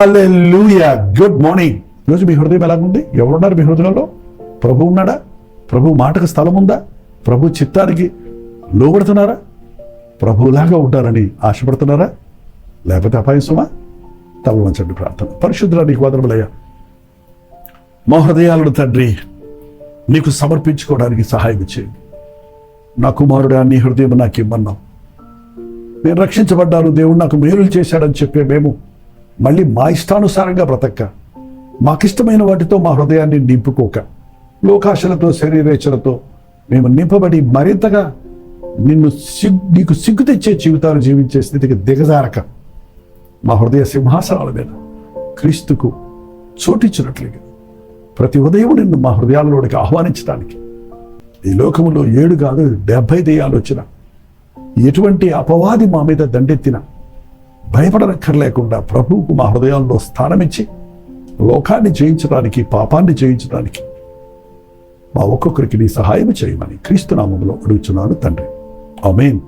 హల్లెలూయా. Good morning. ఈరోజు మీ హృదయం ఎలాగుంది? ఎవరున్నారు మీ హృదయంలో? ప్రభు ఉన్నాడా? ప్రభు మాటకు స్థలం ఉందా? ప్రభు చిత్తానికి లోబడుతున్నారా? ప్రభులాగా ఉంటారని ఆశపడుతున్నారా? లేకపోతే అపాయసమా? తలవంచండి. ప్రార్థన. పరిశుద్ధుడా, నీకు వందనములయ్యా. మా హృదయాలను తండ్రి నీకు సమర్పించుకోవడానికి సహాయం చేయండి. నా కుమారుడా, నీ హృదయం నాకు ఇమ్మన్నావు. నేను రక్షించబడ్డాను, దేవుడు నాకు మేలులు చేశాడని చెప్పే మేము మళ్ళీ మా ఇష్టానుసారంగా బ్రతక్క, మాకిష్టమైన వాటితో మా హృదయాన్ని నింపుకోక, లోకాశలతో శరీరేచ్ఛలతో మేము నింపబడి మరింతగా నీకు సిగ్గు తెచ్చే జీవితాలు జీవించే స్థితికి దిగజారక, మా హృదయ సింహాసనాల మీద క్రీస్తుకు చోటిచ్చినట్లుగా ప్రతి ఉదయం నిన్ను మా హృదయాలలోనికి ఆహ్వానించడానికి, ఈ లోకంలో 7 కాదు 70 దెయ్యాలు వచ్చిన, ఎటువంటి అపవాది మా మీద దండెత్తిన భయపడనక్కర్లేకుండా ప్రభువుకు మా హృదయాల్లో స్థానమిచ్చి లోకాన్ని జయించడానికి, పాపాన్ని జయించడానికి మా ఒక్కొక్కరికి నీ సహాయం చేయమని క్రీస్తు నామములో అడుగుచున్నాను తండ్రి. ఆమేన్.